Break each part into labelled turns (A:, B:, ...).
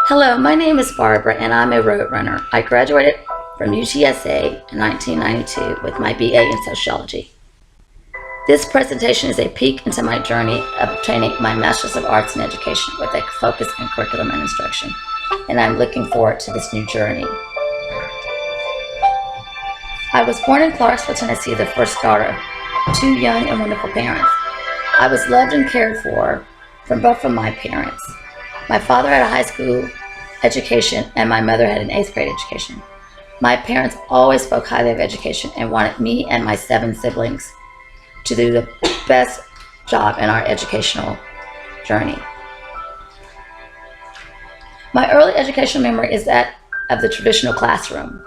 A: Hello, my name is Barbara and I'm a road runner. I graduated from UTSA in 1992 with my BA in sociology. This presentation is a peek into my journey of obtaining my Master's of Arts in Education with a focus in curriculum and instruction, and I'm looking forward to this new journey. I was born in Clarksville, Tennessee, the first daughter of two young and wonderful parents. I was loved and cared for from both of my parents. My father had a high school education and my mother had an 8th grade education. My parents always spoke highly of education and wanted me and my 7 siblings to do the best job in our educational journey. My early educational memory is that of the traditional classroom.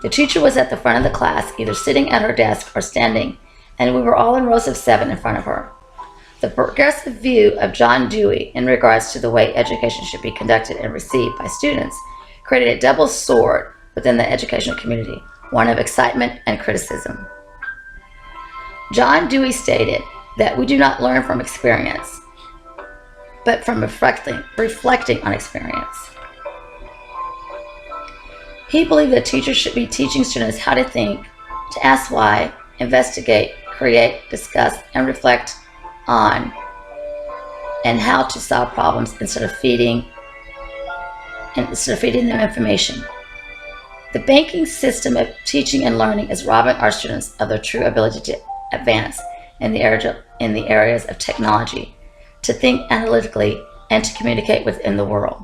A: The teacher was at the front of the class, either sitting at her desk or standing, and we were all in rows of 7 in front of her. The progressive view of John Dewey in regards to the way education should be conducted and received by students created a double sword within the educational community, one of excitement and criticism. John Dewey stated that we do not learn from experience, but from reflecting on experience. He believed that teachers should be teaching students how to think, to ask why, investigate, create, discuss, and reflect on, and how to solve problems instead of feeding them information. The banking system of teaching and learning is robbing our students of their true ability to advance in the areas of technology, to think analytically, and to communicate within the world.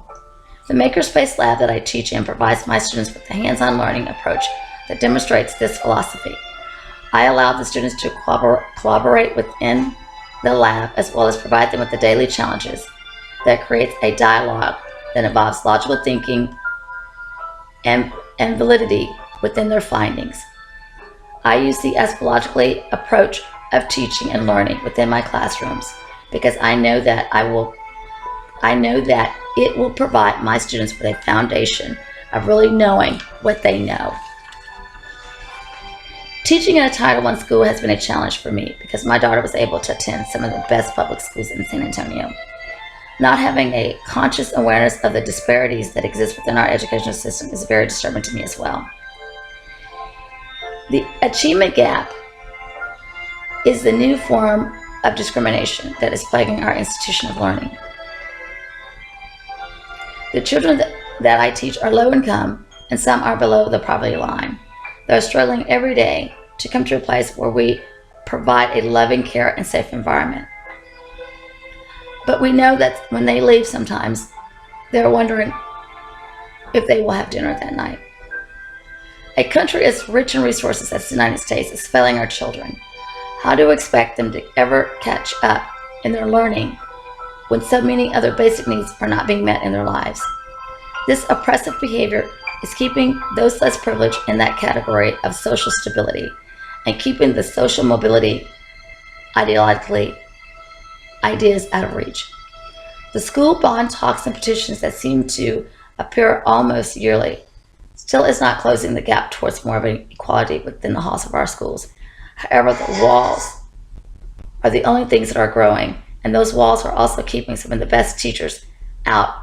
A: The Makerspace Lab that I teach in provides my students with a hands-on learning approach that demonstrates this philosophy. I allow the students to collaborate within the lab as well as provide them with the daily challenges that creates a dialogue that involves logical thinking and validity within their findings. I use the eschatological approach of teaching and learning within my classrooms because I know that it will provide my students with a foundation of really knowing what they know. Teaching in a Title I school has been a challenge for me because my daughter was able to attend some of the best public schools in San Antonio. Not having a conscious awareness of the disparities that exist within our educational system is very disturbing to me as well. The achievement gap is the new form of discrimination that is plaguing our institution of learning. The children that I teach are low income and some are below the poverty line. They're struggling every day to come to a place where we provide a loving care and safe environment. But we know that when they leave sometimes, they're wondering if they will have dinner that night. A country as rich in resources as the United States is failing our children. How do we expect them to ever catch up in their learning when so many other basic needs are not being met in their lives? This oppressive behavior is keeping those less privileged in that category of social stability and keeping the social mobility ideas out of reach. The school bond talks and petitions that seem to appear almost yearly still is not closing the gap towards more of an equality within the halls of our schools. However, the walls are the only things that are growing, and those walls are also keeping some of the best teachers out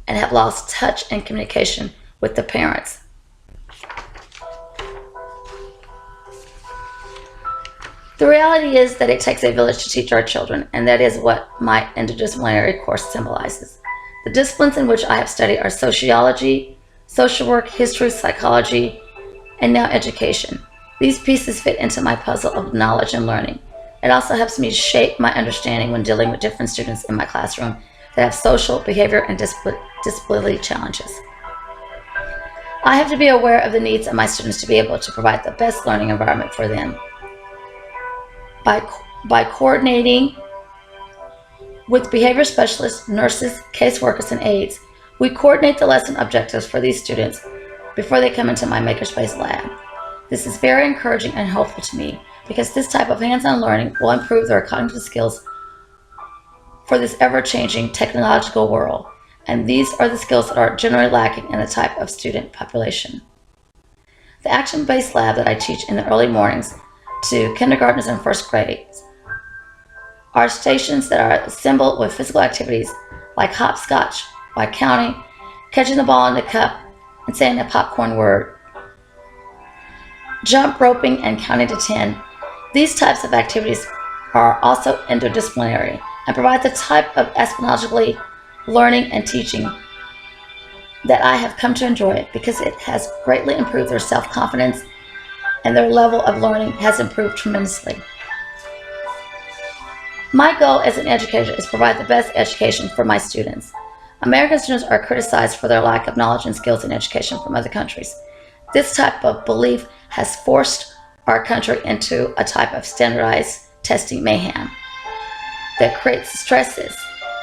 A: and have lost touch and communication with the parents. The reality is that it takes a village to teach our children, and that is what my interdisciplinary course symbolizes. The disciplines in which I have studied are sociology, social work, history, psychology, and now education. These pieces fit into my puzzle of knowledge and learning. It also helps me shape my understanding when dealing with different students in my classroom that have social, behavior, and disability challenges. I have to be aware of the needs of my students to be able to provide the best learning environment for them. By coordinating with behavior specialists, nurses, caseworkers, and aides, we coordinate the lesson objectives for these students before they come into my Makerspace Lab. This is very encouraging and helpful to me because this type of hands-on learning will improve their cognitive skills for this ever-changing technological world. And these are the skills that are generally lacking in the type of student population. The action-based lab that I teach in the early mornings to kindergartners and first grades are stations that are assembled with physical activities like hopscotch by counting catching the ball in the cup and saying a popcorn word, jump roping and counting to 10. These types of activities are also interdisciplinary and provide the type of ethnologically learning and teaching that I have come to enjoy because it has greatly improved their self-confidence and their level of learning has improved tremendously. My goal as an educator is to provide the best education for my students. American students are criticized for their lack of knowledge and skills in education from other countries. This type of belief has forced our country into a type of standardized testing mayhem that creates stresses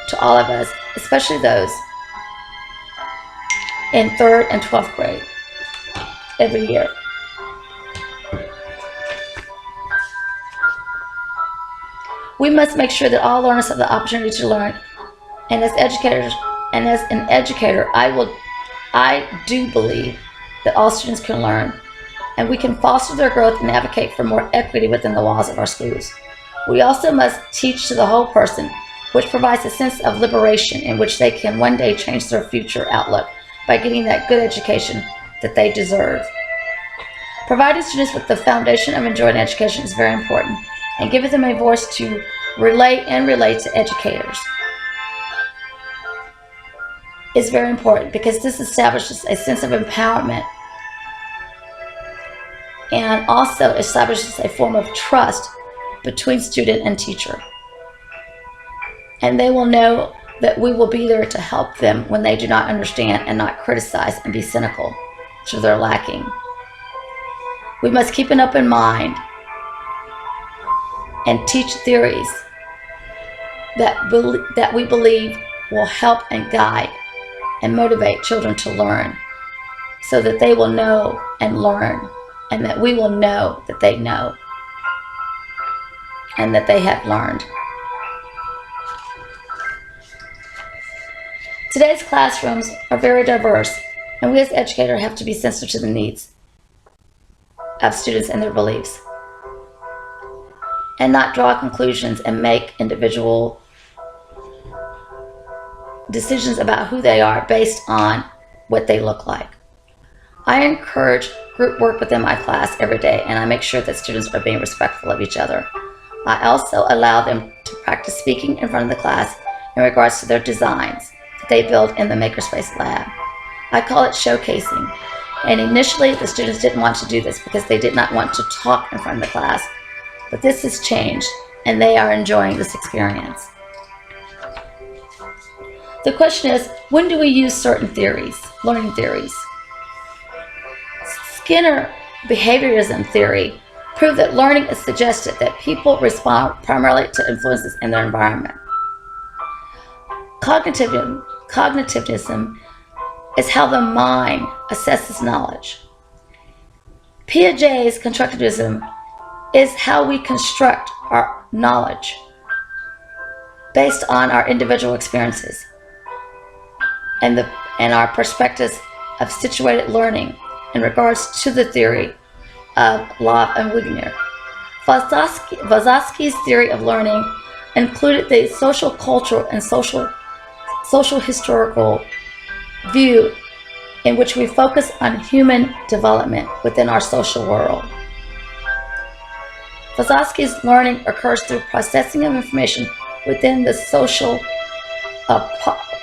A: to all of us, especially those in 3rd and 12th grade every year. We must make sure that all learners have the opportunity to learn, and as an educator, I do believe that all students can learn, and we can foster their growth and advocate for more equity within the walls of our schools. We also must teach to the whole person, which provides a sense of liberation in which they can one day change their future outlook by getting that good education that they deserve. Providing students with the foundation of enjoying education is very important, and giving them a voice to relate to educators is very important because this establishes a sense of empowerment and also establishes a form of trust between student and teacher. And they will know that we will be there to help them when they do not understand and not criticize and be cynical to their lacking. We must keep an open mind and teach theories that we believe will help and guide and motivate children to learn so that they will know and learn, and that we will know that they know and that they have learned. Today's classrooms are very diverse, and we as educators have to be sensitive to the needs of students and their beliefs, and not draw conclusions and make individual decisions about who they are based on what they look like. I encourage group work within my class every day, and I make sure that students are being respectful of each other. I also allow them to practice speaking in front of the class in regards to their designs that they build in the Makerspace Lab. I call it showcasing, and initially the students didn't want to do this because they did not want to talk in front of the class, but this has changed and they are enjoying this experience. The question is, when do we use certain theories, learning theories? Skinner behaviorism theory proved that learning is suggested that people respond primarily to influences in their environment. Cognitivism is how the mind assesses knowledge. Piaget's constructivism is how we construct our knowledge based on our individual experiences and our perspectives of situated learning in regards to the theory of Löw and Wigner. Vygotsky's theory of learning included the social, cultural, and social historical view in which we focus on human development within our social world. Vygotsky's learning occurs through processing of information within the social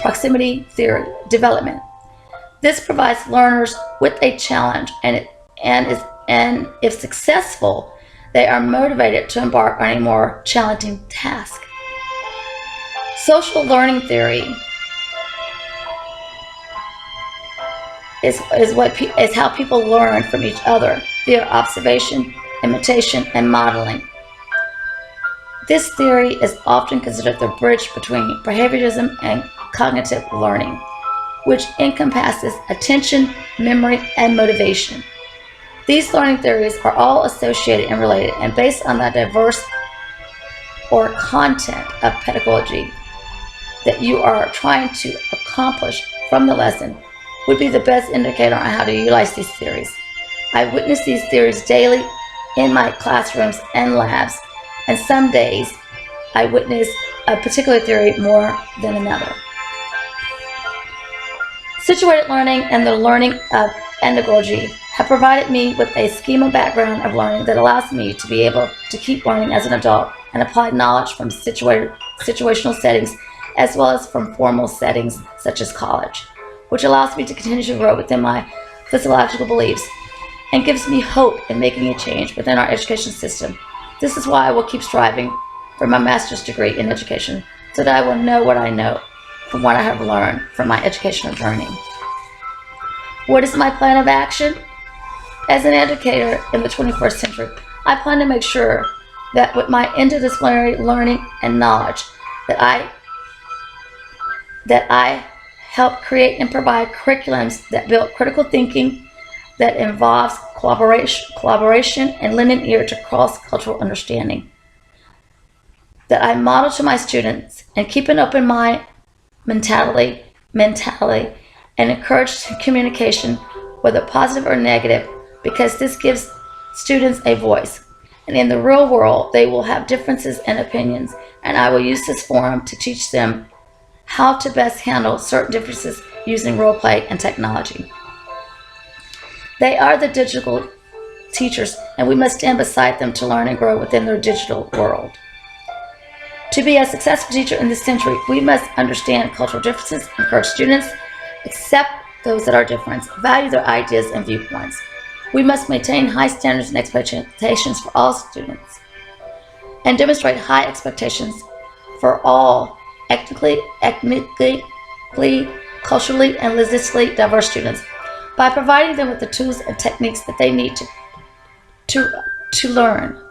A: proximity theory development. This provides learners with a challenge, and if successful, they are motivated to embark on a more challenging task. Social learning theory is how people learn from each other via observation, imitation, and modeling. This theory is often considered the bridge between behaviorism and cognitive learning, which encompasses attention, memory, and motivation. These learning theories are all associated and related and based on the diverse or content of pedagogy that you are trying to accomplish from the lesson would be the best indicator on how to utilize these theories. I witness these theories daily in my classrooms and labs, and some days I witness a particular theory more than another. Situated learning and the learning of andragogy have provided me with a schema background of learning that allows me to be able to keep learning as an adult and apply knowledge from situational settings as well as from formal settings such as college, which allows me to continue to grow within my physiological beliefs and gives me hope in making a change within our education system. This is why I will keep striving for my master's degree in education, so that I will know what I know from what I have learned from my educational journey. What is my plan of action? As an educator in the 21st century, I plan to make sure that with my interdisciplinary learning and knowledge that I help create and provide curriculums that build critical thinking, that involves collaboration and lend an ear to cross-cultural understanding. That I model to my students and keep an open mind mentality and encourage communication, whether positive or negative, because this gives students a voice. And in the real world, they will have differences and opinions, and I will use this forum to teach them how to best handle certain differences using role play and technology. They are the digital teachers, and we must stand beside them to learn and grow within their digital world. To be a successful teacher in this century, we must understand cultural differences, encourage students, accept those that are different, value their ideas and viewpoints. We must maintain high standards and expectations for all students, and demonstrate high expectations for all ethnically, culturally, and linguistically diverse students by providing them with the tools and techniques that they need to learn.